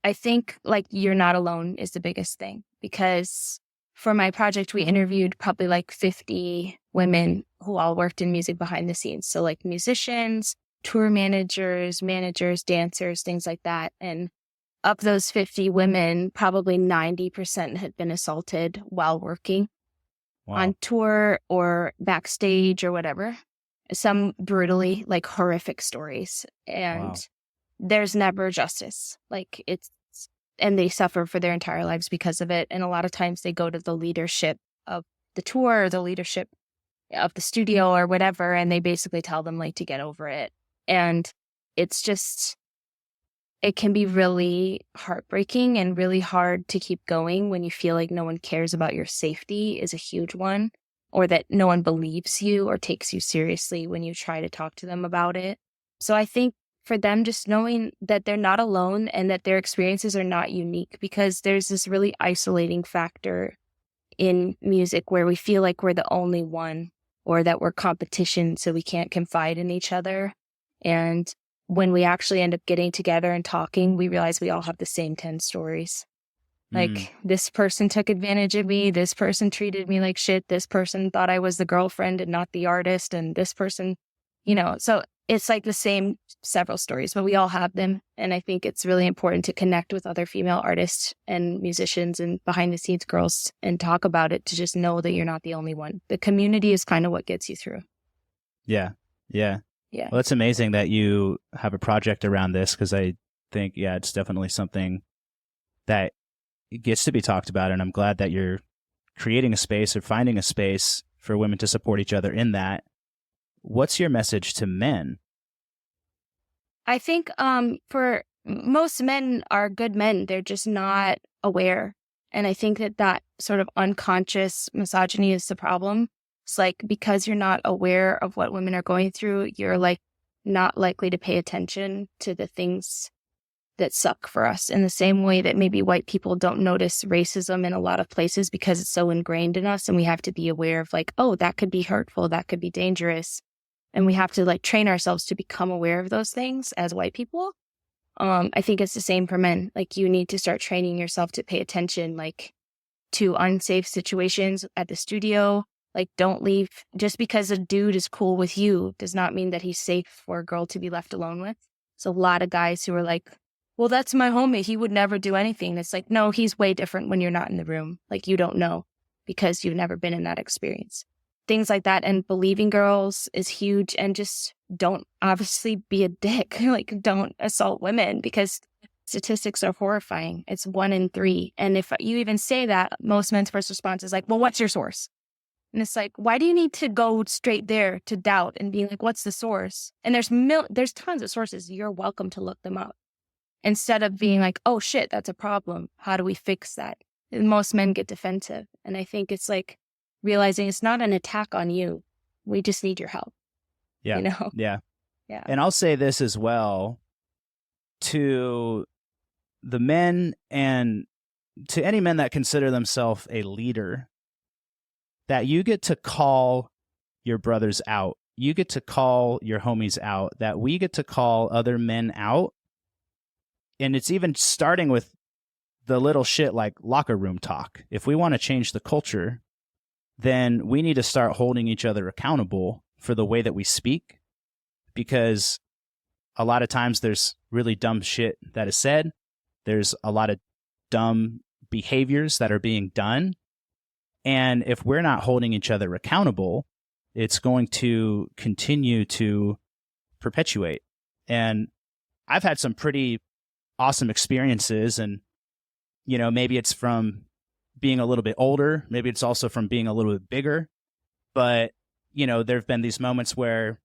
Speaker 1: I think like you're not alone is the biggest thing, because for my project, we interviewed probably like 50 women who all worked in music behind the scenes. So like musicians, tour managers, dancers, things like that. And of those 50 women, probably 90% had been assaulted while working. Wow. On tour or backstage or whatever. Some brutally, like horrific stories. And there's never justice. Like and they suffer for their entire lives because of it. And a lot of times they go to the leadership of the tour or the leadership of the studio or whatever, and they basically tell them like to get over it. And it's just, it can be really heartbreaking and really hard to keep going when you feel like no one cares about your safety is a huge one, or that no one believes you or takes you seriously when you try to talk to them about it. So I think for them, just knowing that they're not alone and that their experiences are not unique, because there's this really isolating factor in music where we feel like we're the only one, or that we're competition, so we can't confide in each other. And when we actually end up getting together and talking, we realize we all have the same 10 stories. Like, this person took advantage of me. This person treated me like shit. This person thought I was the girlfriend and not the artist. And this person, so it's like the same several stories, but we all have them. And I think it's really important to connect with other female artists and musicians and behind the scenes girls and talk about it, to just know that you're not the only one. The community is kind of what gets you through.
Speaker 2: Yeah.
Speaker 1: Yeah.
Speaker 2: Well, it's amazing that you have a project around this, because I think, yeah, it's definitely something that gets to be talked about. And I'm glad that you're creating a space or finding a space for women to support each other in that. What's your message to men?
Speaker 1: I think for most men are good men. They're just not aware. And I think that sort of unconscious misogyny is the problem. It's like, because you're not aware of what women are going through, you're like not likely to pay attention to the things that suck for us, in the same way that maybe white people don't notice racism in a lot of places because it's so ingrained in us, and we have to be aware of like, oh, that could be hurtful, that could be dangerous. And we have to like train ourselves to become aware of those things as white people. I think it's the same for men. Like, you need to start training yourself to pay attention, like, to unsafe situations at the studio. Like, don't leave. Just because a dude is cool with you does not mean that he's safe for a girl to be left alone with. So a lot of guys who are like, well, that's my homie, he would never do anything. It's like, no, he's way different when you're not in the room. Like, you don't know because you've never been in that experience. Things like that. And believing girls is huge. And just don't obviously be a dick. Like, don't assault women, because statistics are horrifying. It's 1 in 3. And if you even say that, most men's first response is like, well, what's your source? And it's like, why do you need to go straight there to doubt and being like, what's the source? And there's tons of sources. You're welcome to look them up, instead of being like, oh shit, that's a problem. How do we fix that? And most men get defensive. And I think it's like realizing it's not an attack on you. We just need your help.
Speaker 2: Yeah.
Speaker 1: You know?
Speaker 2: Yeah.
Speaker 1: Yeah.
Speaker 2: And I'll say this as well to the men, and to any men that consider themselves a leader, that you get to call your brothers out. You get to call your homies out, that we get to call other men out. And it's even starting with the little shit like locker room talk. If we want to change the culture, then we need to start holding each other accountable for the way that we speak, because a lot of times there's really dumb shit that is said. There's a lot of dumb behaviors that are being done. And if we're not holding each other accountable, it's going to continue to perpetuate. And I've had some pretty awesome experiences, and, you know, maybe it's from being a little bit older, maybe it's also from being a little bit bigger, but, you know, there have been these moments where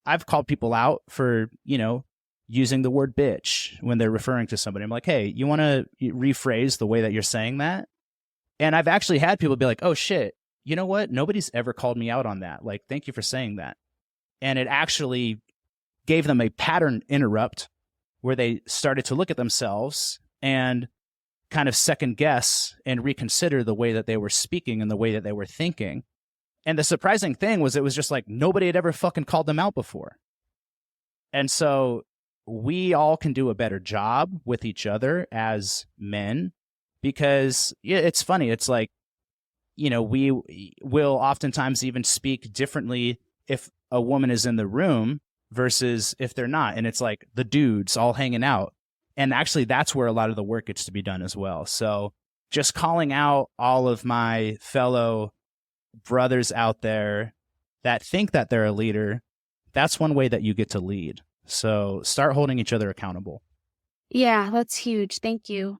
Speaker 2: I've called people out for, you know, using the word bitch when they're referring to somebody. I'm like, hey, you want to rephrase the way that you're saying that? And I've actually had people be like, oh shit, you know what? Nobody's ever called me out on that. Like, thank you for saying that. And it actually gave them a pattern interrupt where they started to look at themselves and kind of second guess and reconsider the way that they were speaking and the way that they were thinking. And the surprising thing was, it was just like nobody had ever fucking called them out before. And so we all can do a better job with each other as men, because yeah, it's funny. It's like, you know, we will oftentimes even speak differently if a woman is in the room versus if they're not. And it's like the dudes all hanging out. And actually, that's where a lot of the work gets to be done as well. So just calling out all of my fellow brothers out there that think that they're a leader, that's one way that you get to lead. So start holding each other accountable.
Speaker 1: Yeah, that's huge. Thank you.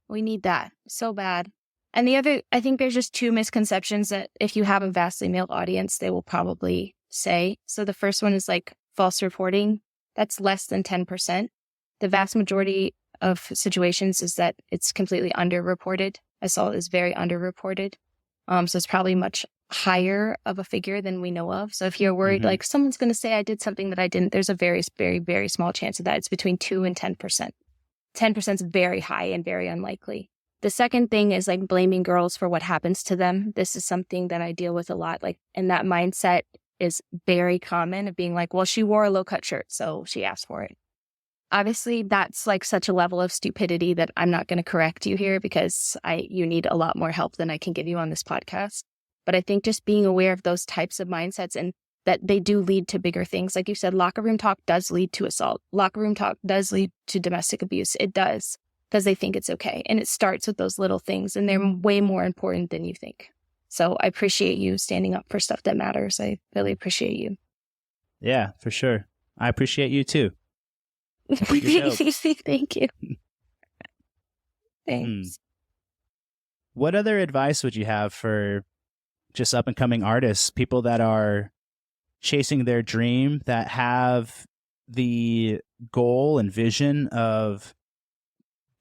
Speaker 1: We need that so bad. And the other, I think there's just 2 misconceptions that if you have a vastly male audience, they will probably say. So the first one is like false reporting. That's less than 10%. The vast majority of situations is that it's completely underreported. Assault is very underreported. So it's probably much higher of a figure than we know of. So if you're worried, like someone's going to say I did something that I didn't, there's a very, very, very small chance of that. It's between 2 and 10%. 10% is very high and very unlikely. The second thing is like blaming girls for what happens to them. This is something that I deal with a lot. Like, and that mindset is very common of being like, well, she wore a low-cut shirt, so she asked for it. Obviously, that's like such a level of stupidity that I'm not going to correct you here, because you need a lot more help than I can give you on this podcast. But I think just being aware of those types of mindsets, and that they do lead to bigger things. Like you said, locker room talk does lead to assault. Locker room talk does lead to domestic abuse. It does, because they think it's okay. And it starts with those little things, and they're way more important than you think. So I appreciate you standing up for stuff that matters. I really appreciate you.
Speaker 2: Yeah, for sure. I appreciate you too. You're dope.
Speaker 1: Thank you.
Speaker 2: Hmm.
Speaker 1: Thanks.
Speaker 2: What other advice would you have for just up and coming artists, people that are chasing their dream, that have the goal and vision of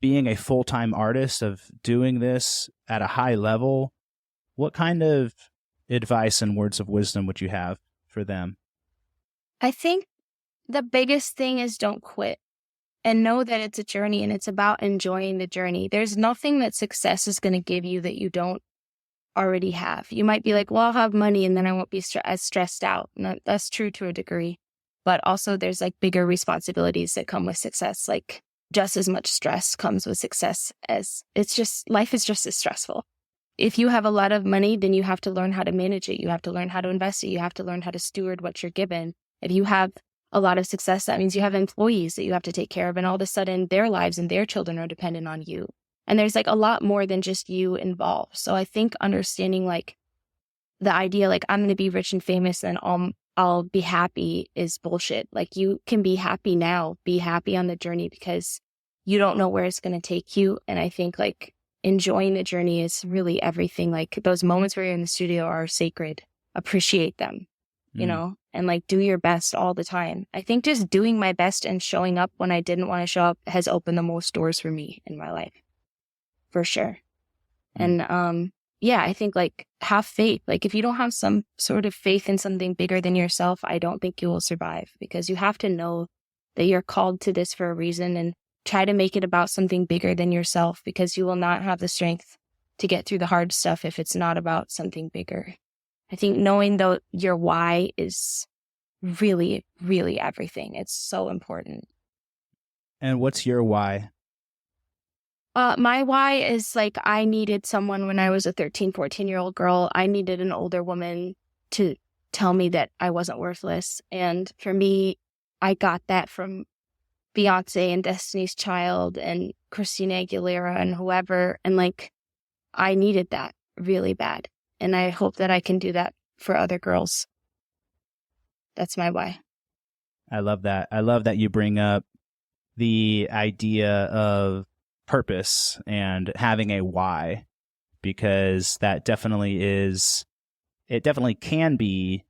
Speaker 2: being a full-time artist, of doing this at a high level? What kind of advice and words of wisdom would you have for them?
Speaker 1: I think the biggest thing is don't quit and know that it's a journey and it's about enjoying the journey. There's nothing that success is going to give you that you don't already have. You might be like, well, I'll have money and then I won't be as stressed out. No, that's true to a degree. But also there's like bigger responsibilities that come with success. Like just as much stress comes with success as life is just as stressful. If you have a lot of money, then you have to learn how to manage it. You have to learn how to invest it. You have to learn how to steward what you're given. If you have a lot of success, that means you have employees that you have to take care of. And all of a sudden their lives and their children are dependent on you. And there's like a lot more than just you involved. So I think understanding like the idea, like I'm going to be rich and famous and I'll be happy is bullshit. Like you can be happy now, be happy on the journey because you don't know where it's going to take you. And I think like enjoying the journey is really everything. Like those moments where you're in the studio are sacred. Appreciate them, you know, and like do your best all the time. I think just doing my best and showing up when I didn't want to show up has opened the most doors for me in my life. For sure. And yeah, I think like have faith. Like if you don't have some sort of faith in something bigger than yourself, I don't think you will survive because you have to know that you're called to this for a reason and try to make it about something bigger than yourself because you will not have the strength to get through the hard stuff if it's not about something bigger. I think knowing though your why is really, really everything. It's so important.
Speaker 2: And what's your why?
Speaker 1: My why is like I needed someone when I was a 13, 14-year-old girl. I needed an older woman to tell me that I wasn't worthless. And for me, I got that from Beyonce and Destiny's Child and Christina Aguilera and whoever. And like, I needed that really bad. And I hope that I can do that for other girls. That's my why.
Speaker 2: I love that. I love that you bring up the idea of purpose and having a why, because that definitely can be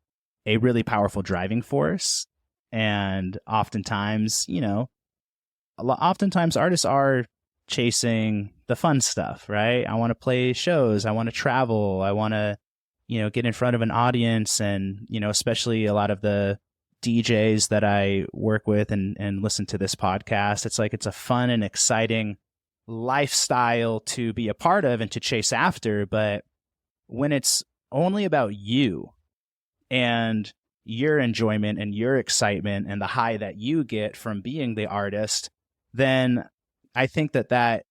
Speaker 2: a really powerful driving force. And oftentimes, oftentimes artists are chasing the fun stuff, right? I want to play shows. I want to travel. I want to, get in front of an audience. And, especially a lot of the DJs that I work with and listen to this podcast, it's like it's a fun and exciting lifestyle to be a part of and to chase after. But when it's only about you and your enjoyment and your excitement and the high that you get from being the artist, then I think that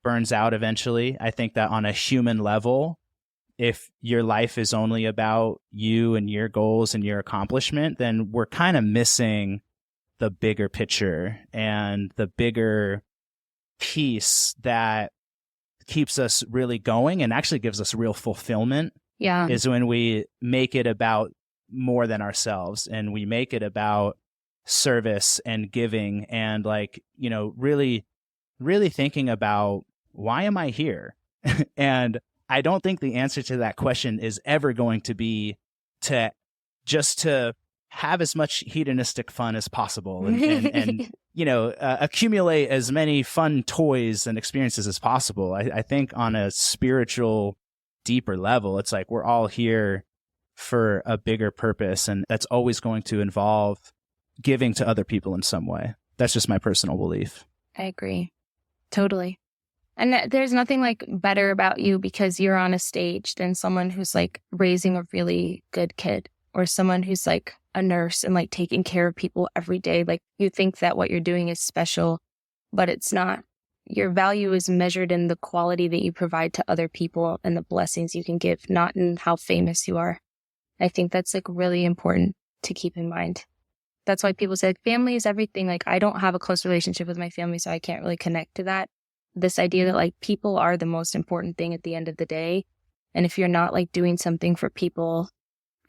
Speaker 2: burns out eventually. I think that on a human level, if your life is only about you and your goals and your accomplishment, then we're kind of missing the bigger picture and the bigger piece that keeps us really going and actually gives us real fulfillment.
Speaker 1: Yeah.
Speaker 2: Is when we make it about more than ourselves and we make it about service and giving and really, really thinking about why am I here? And I don't think the answer to that question is ever going to be to have as much hedonistic fun as possible and accumulate as many fun toys and experiences as possible. I think on a spiritual, deeper level, it's like we're all here for a bigger purpose, and that's always going to involve giving to other people in some way. That's just my personal belief.
Speaker 1: I agree. Totally. And there's nothing like better about you because you're on a stage than someone who's like raising a really good kid or someone who's like a nurse and like taking care of people every day. Like you think that what you're doing is special, but it's not. Your value is measured in the quality that you provide to other people and the blessings you can give, not in how famous you are. I think that's like really important to keep in mind. That's why people say like, family is everything. Like I don't have a close relationship with my family, so I can't really connect to that. This idea that like people are the most important thing at the end of the day. And if you're not like doing something for people,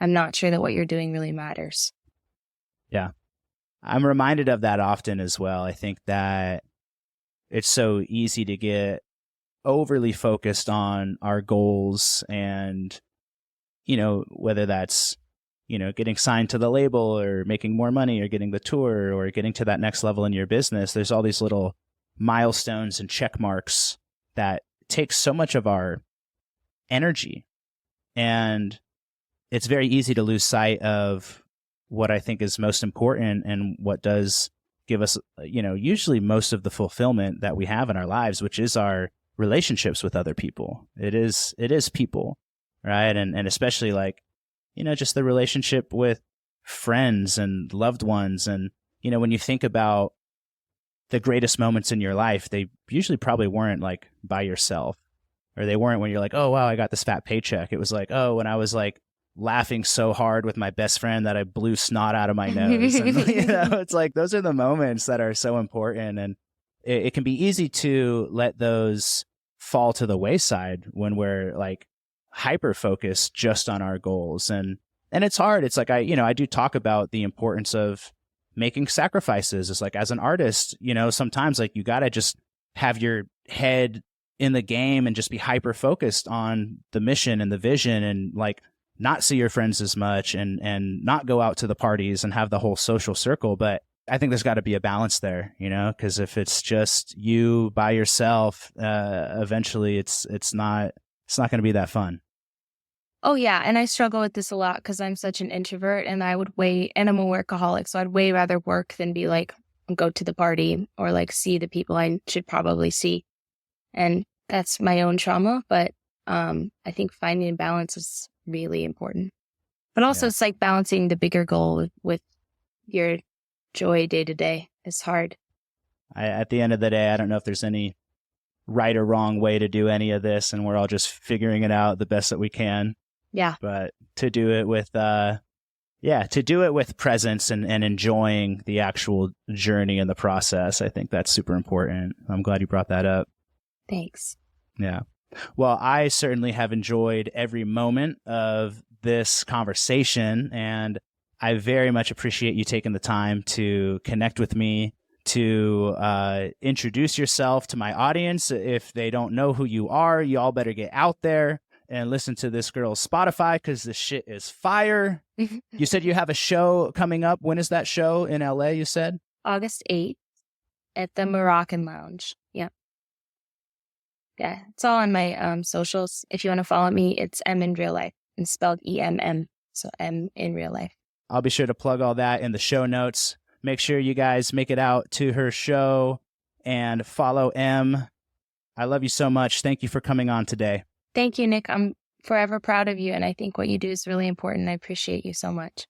Speaker 1: I'm not sure that what you're doing really matters.
Speaker 2: Yeah. I'm reminded of that often as well. I think that it's so easy to get overly focused on our goals and, whether that's, getting signed to the label or making more money or getting the tour or getting to that next level in your business. There's all these little milestones and check marks that take so much of our energy. And it's very easy to lose sight of what I think is most important and what does give us, usually most of the fulfillment that we have in our lives, which is our relationships with other people. It is people, right? And especially like, just the relationship with friends and loved ones. And, when you think about the greatest moments in your life, they usually probably weren't like by yourself, or they weren't when you're like, oh, wow, I got this fat paycheck. It was like, oh, when I was like laughing so hard with my best friend that I blew snot out of my nose. And, it's like, those are the moments that are so important. And it can be easy to let those fall to the wayside when we're like hyper focused just on our goals. And it's hard. It's like, I do talk about the importance of making sacrifices. It's like, as an artist, sometimes like you got to just have your head in the game and just be hyper focused on the mission and the vision, and like not see your friends as much and not go out to the parties and have the whole social circle. But I think there's got to be a balance there, because if it's just you by yourself, eventually it's not going to be that fun.
Speaker 1: Oh, yeah. And I struggle with this a lot because I'm such an introvert, and I'm a workaholic. So I'd way rather work than be like, go to the party or like see the people I should probably see. And that's my own trauma. But I think finding a balance is really important. But also It's like balancing the bigger goal with your joy day to day is hard.
Speaker 2: At the end of the day, I don't know if there's any right or wrong way to do any of this, and we're all just figuring it out the best that we can.
Speaker 1: Yeah.
Speaker 2: But to do it with presence and enjoying the actual journey and the process, I think that's super important. I'm glad you brought that up.
Speaker 1: Thanks.
Speaker 2: Yeah. Well, I certainly have enjoyed every moment of this conversation, and I very much appreciate you taking the time to connect with me, to introduce yourself to my audience. If they don't know who you are, you all better get out there and listen to this girl's Spotify, because this shit is fire. You said you have a show coming up. When is that show in LA, you said?
Speaker 1: August 8th at the Moroccan Lounge. Yep. Yeah, it's all on my socials. If you want to follow me, it's M in real life, and spelled EMM. So M in real life. I'll
Speaker 2: be sure to plug all that in the show notes. Make sure you guys make it out to her show and follow M. I love you so much. Thank you for coming on today.
Speaker 1: Thank you, Nick. I'm forever proud of you, and I think what you do is really important. I appreciate you so much.